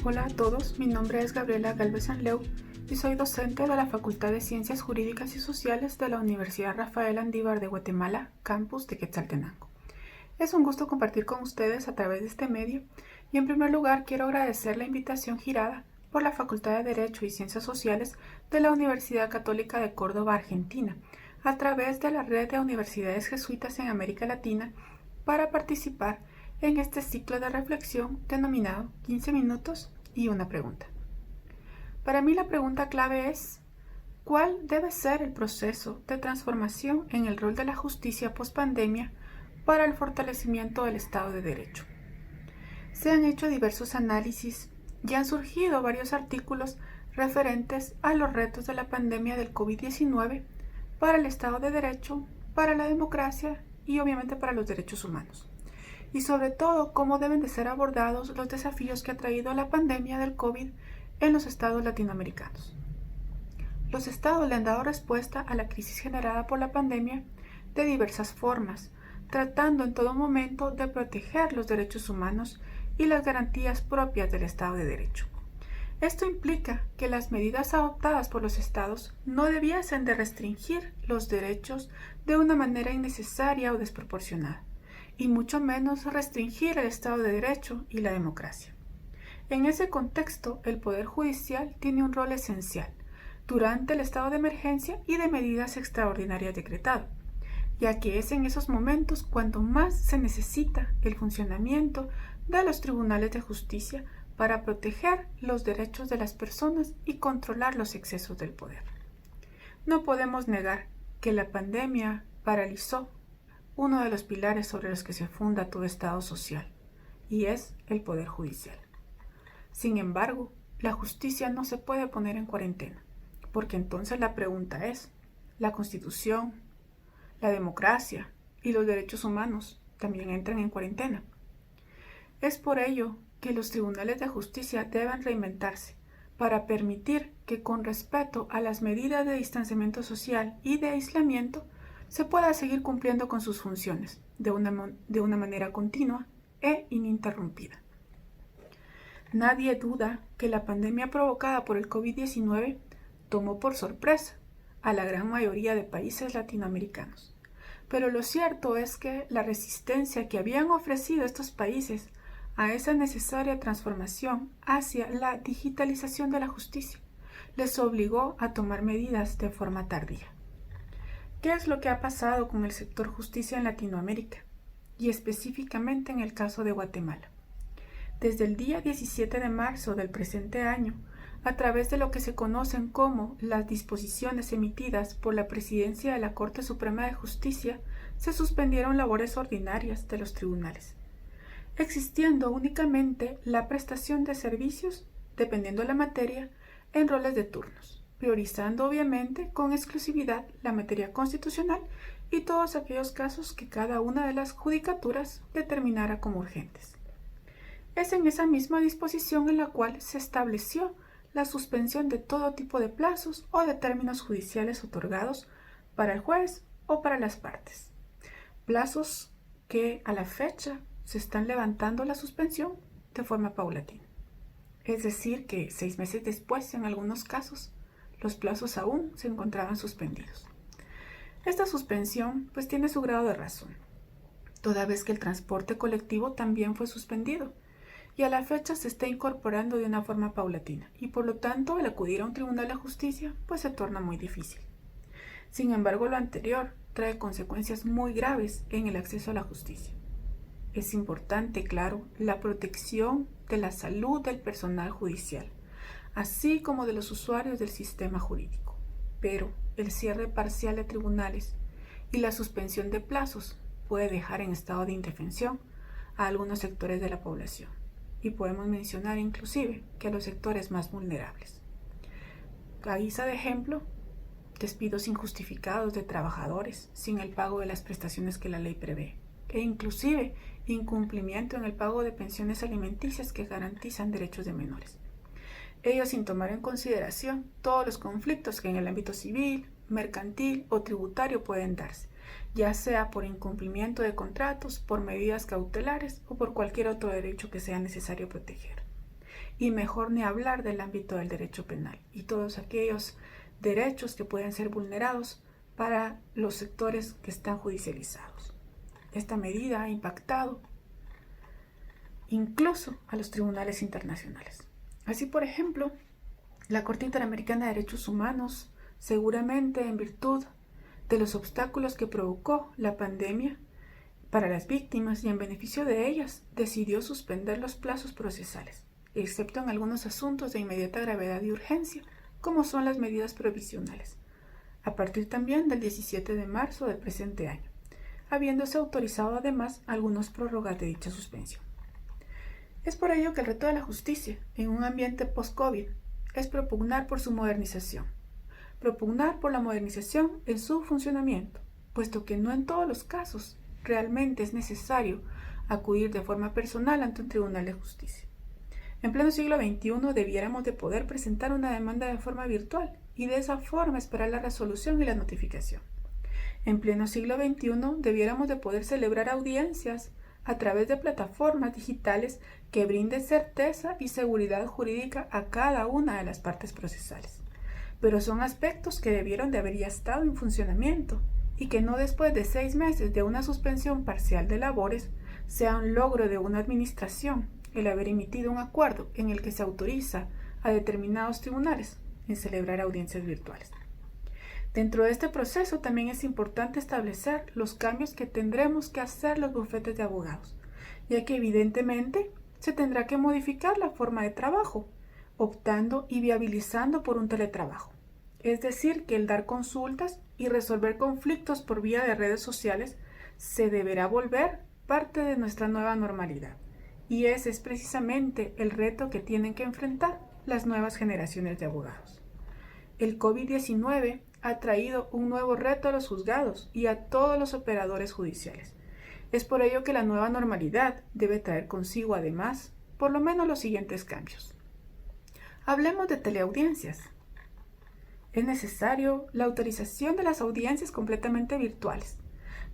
Hola a todos, mi nombre es Gabriela Galvez Sanleu y soy docente de la Facultad de Ciencias Jurídicas y Sociales de la Universidad Rafael Andívar de Guatemala, campus de Quetzaltenango. Es un gusto compartir con ustedes a través de este medio y en primer lugar quiero agradecer la invitación girada por la Facultad de Derecho y Ciencias Sociales de la Universidad Católica de Córdoba, Argentina, a través de la red de universidades jesuitas en América Latina para participar en este ciclo de reflexión denominado 15 minutos y una pregunta. Para mí la pregunta clave es: ¿cuál debe ser el proceso de transformación en el rol de la justicia post-pandemia para el fortalecimiento del Estado de Derecho? Se han hecho diversos análisis y han surgido varios artículos referentes a los retos de la pandemia del COVID-19 para el Estado de Derecho, para la democracia y obviamente para los derechos humanos. Y sobre todo cómo deben de ser abordados los desafíos que ha traído la pandemia del COVID en los estados latinoamericanos. Los estados le han dado respuesta a la crisis generada por la pandemia de diversas formas, tratando en todo momento de proteger los derechos humanos y las garantías propias del Estado de Derecho. Esto implica que las medidas adoptadas por los estados no debiesen de restringir los derechos de una manera innecesaria o desproporcionada, y mucho menos restringir el Estado de Derecho y la democracia. En ese contexto, el Poder Judicial tiene un rol esencial durante el estado de emergencia y de medidas extraordinarias decretado, ya que es en esos momentos cuando más se necesita el funcionamiento de los tribunales de justicia para proteger los derechos de las personas y controlar los excesos del poder. No podemos negar que la pandemia paralizó uno de los pilares sobre los que se funda todo Estado social, y es el Poder Judicial. Sin embargo, la justicia no se puede poner en cuarentena, porque entonces la pregunta es: ¿la Constitución, la democracia y los derechos humanos también entran en cuarentena? Es por ello que los tribunales de justicia deben reinventarse para permitir que, con respeto a las medidas de distanciamiento social y de aislamiento, se pueda seguir cumpliendo con sus funciones de una manera continua e ininterrumpida. Nadie duda que la pandemia provocada por el COVID-19 tomó por sorpresa a la gran mayoría de países latinoamericanos. Pero lo cierto es que la resistencia que habían ofrecido estos países a esa necesaria transformación hacia la digitalización de la justicia les obligó a tomar medidas de forma tardía. ¿Qué es lo que ha pasado con el sector justicia en Latinoamérica? Y específicamente en el caso de Guatemala. Desde el día 17 de marzo del presente año, a través de lo que se conocen como las disposiciones emitidas por la Presidencia de la Corte Suprema de Justicia, se suspendieron labores ordinarias de los tribunales, existiendo únicamente la prestación de servicios, dependiendo de la materia, en roles de turnos, priorizando obviamente con exclusividad la materia constitucional y todos aquellos casos que cada una de las judicaturas determinara como urgentes. Es en esa misma disposición en la cual se estableció la suspensión de todo tipo de plazos o de términos judiciales otorgados para el juez o para las partes. Plazos que a la fecha se están levantando la suspensión de forma paulatina. Es decir, que 6 meses después, en algunos casos, los plazos aún se encontraban suspendidos. Esta suspensión pues tiene su grado de razón, toda vez que el transporte colectivo también fue suspendido y a la fecha se está incorporando de una forma paulatina, y por lo tanto el acudir a un tribunal de justicia pues se torna muy difícil. Sin embargo, lo anterior trae consecuencias muy graves en el acceso a la justicia. Es importante, claro, la protección de la salud del personal judicial, así como de los usuarios del sistema jurídico. Pero el cierre parcial de tribunales y la suspensión de plazos puede dejar en estado de indefensión a algunos sectores de la población. Y podemos mencionar inclusive que a los sectores más vulnerables. A guisa de ejemplo, despidos injustificados de trabajadores sin el pago de las prestaciones que la ley prevé, e inclusive incumplimiento en el pago de pensiones alimenticias que garantizan derechos de menores. Ello sin tomar en consideración todos los conflictos que en el ámbito civil, mercantil o tributario pueden darse, ya sea por incumplimiento de contratos, por medidas cautelares o por cualquier otro derecho que sea necesario proteger. y mejor ni hablar del ámbito del derecho penal y todos aquellos derechos que pueden ser vulnerados para los sectores que están judicializados. Esta medida ha impactado incluso a los tribunales internacionales. Así, por ejemplo, la Corte Interamericana de Derechos Humanos, seguramente en virtud de los obstáculos que provocó la pandemia para las víctimas y en beneficio de ellas, decidió suspender los plazos procesales, excepto en algunos asuntos de inmediata gravedad y urgencia, como son las medidas provisionales, a partir también del 17 de marzo del presente año, habiéndose autorizado además algunos prórrogas de dicha suspensión. Es por ello que el reto de la justicia en un ambiente post-COVID es propugnar por su modernización, propugnar por la modernización en su funcionamiento, puesto que no en todos los casos realmente es necesario acudir de forma personal ante un tribunal de justicia. En pleno siglo XXI debiéramos de poder presentar una demanda de forma virtual y de esa forma esperar la resolución y la notificación. En pleno siglo XXI debiéramos de poder celebrar audiencias a través de plataformas digitales que brinden certeza y seguridad jurídica a cada una de las partes procesales. Pero son aspectos que debieron de haber ya estado en funcionamiento y que no después de 6 meses de una suspensión parcial de labores sea un logro de una administración el haber emitido un acuerdo en el que se autoriza a determinados tribunales en celebrar audiencias virtuales. Dentro de este proceso también es importante establecer los cambios que tendremos que hacer los bufetes de abogados, ya que evidentemente se tendrá que modificar la forma de trabajo, optando y viabilizando por un teletrabajo. Es decir, que el dar consultas y resolver conflictos por vía de redes sociales se deberá volver parte de nuestra nueva normalidad. Y ese es precisamente el reto que tienen que enfrentar las nuevas generaciones de abogados. El COVID-19 ha traído un nuevo reto a los juzgados y a todos los operadores judiciales. Es por ello que la nueva normalidad debe traer consigo además por lo menos los siguientes cambios. Hablemos de teleaudiencias. Es necesario la autorización de las audiencias completamente virtuales,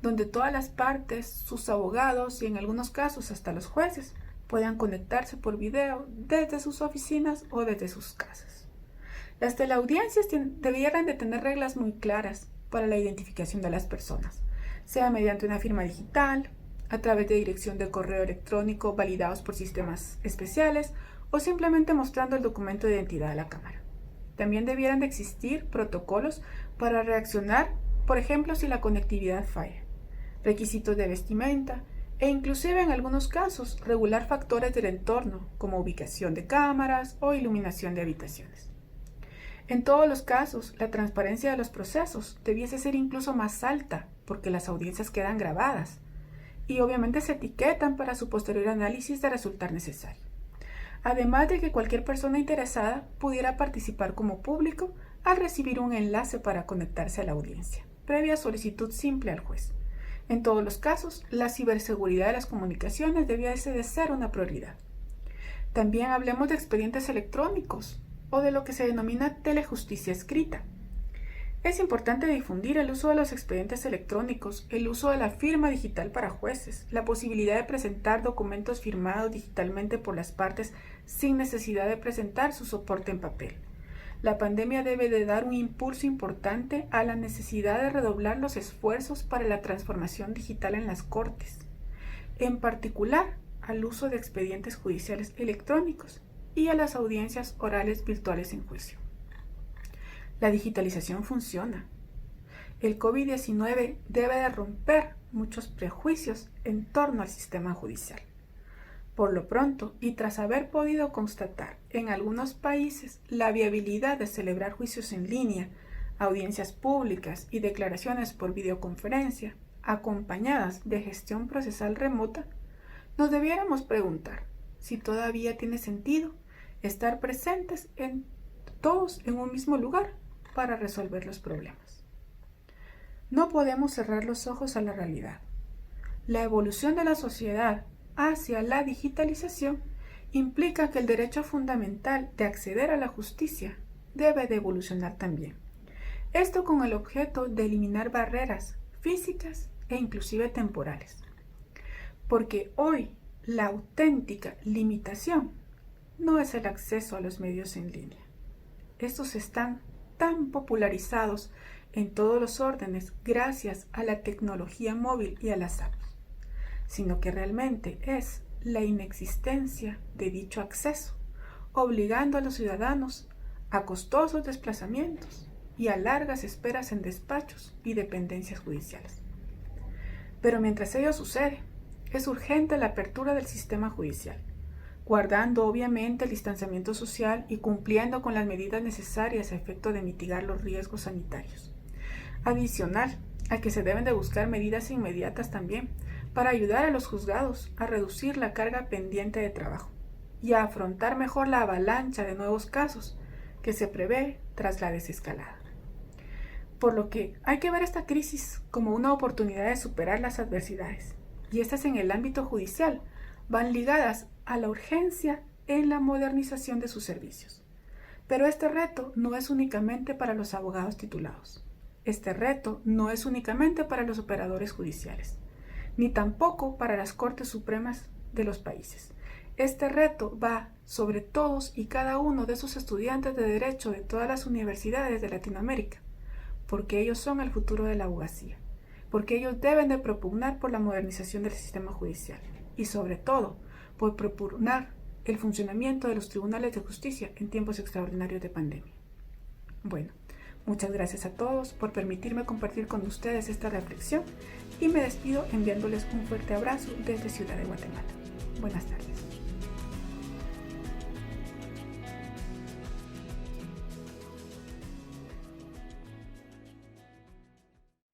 donde todas las partes, sus abogados y en algunos casos hasta los jueces puedan conectarse por video desde sus oficinas o desde sus casas. Las teleaudiencias debieran de tener reglas muy claras para la identificación de las personas, sea mediante una firma digital, a través de dirección de correo electrónico validados por sistemas especiales o simplemente mostrando el documento de identidad a la cámara. También debieran de existir protocolos para reaccionar, por ejemplo, si la conectividad falla, requisitos de vestimenta e inclusive en algunos casos regular factores del entorno como ubicación de cámaras o iluminación de habitaciones. En todos los casos, la transparencia de los procesos debiese ser incluso más alta porque las audiencias quedan grabadas y obviamente se etiquetan para su posterior análisis de resultar necesario. Además de que cualquier persona interesada pudiera participar como público al recibir un enlace para conectarse a la audiencia, previa solicitud simple al juez. En todos los casos, la ciberseguridad de las comunicaciones debiese de ser una prioridad. También hablemos de expedientes electrónicos o de lo que se denomina telejusticia escrita. Es importante difundir el uso de los expedientes electrónicos, el uso de la firma digital para jueces, la posibilidad de presentar documentos firmados digitalmente por las partes sin necesidad de presentar su soporte en papel. La pandemia debe de dar un impulso importante a la necesidad de redoblar los esfuerzos para la transformación digital en las cortes, en particular al uso de expedientes judiciales electrónicos y a las audiencias orales virtuales en juicio. La digitalización funciona. El COVID-19 debe de romper muchos prejuicios en torno al sistema judicial. Por lo pronto, y tras haber podido constatar en algunos países la viabilidad de celebrar juicios en línea, audiencias públicas y declaraciones por videoconferencia, acompañadas de gestión procesal remota, nos debiéramos preguntar si todavía tiene sentido estar presentes todos en un mismo lugar para resolver los problemas. No podemos cerrar los ojos a la realidad. La evolución de la sociedad hacia la digitalización implica que el derecho fundamental de acceder a la justicia debe de evolucionar también. Esto con el objeto de eliminar barreras físicas e inclusive temporales. Porque hoy la auténtica limitación no es el acceso a los medios en línea. Estos están tan popularizados en todos los órdenes gracias a la tecnología móvil y a las apps, sino que realmente es la inexistencia de dicho acceso, obligando a los ciudadanos a costosos desplazamientos y a largas esperas en despachos y dependencias judiciales. Pero mientras ello sucede, es urgente la apertura del sistema judicial, guardando obviamente el distanciamiento social y cumpliendo con las medidas necesarias a efecto de mitigar los riesgos sanitarios. Adicional a que se deben de buscar medidas inmediatas también para ayudar a los juzgados a reducir la carga pendiente de trabajo y a afrontar mejor la avalancha de nuevos casos que se prevé tras la desescalada. Por lo que hay que ver esta crisis como una oportunidad de superar las adversidades, y estas en el ámbito judicial van ligadas a la urgencia en la modernización de sus servicios. Pero este reto no es únicamente para los abogados titulados. Este reto no es únicamente para los operadores judiciales, ni tampoco para las Cortes Supremas de los países. Este reto va sobre todos y cada uno de esos estudiantes de Derecho de todas las universidades de Latinoamérica, porque ellos son el futuro de la abogacía, porque ellos deben de propugnar por la modernización del sistema judicial y sobre todo por propugnar el funcionamiento de los tribunales de justicia en tiempos extraordinarios de pandemia. Bueno, muchas gracias a todos por permitirme compartir con ustedes esta reflexión y me despido enviándoles un fuerte abrazo desde Ciudad de Guatemala. Buenas tardes.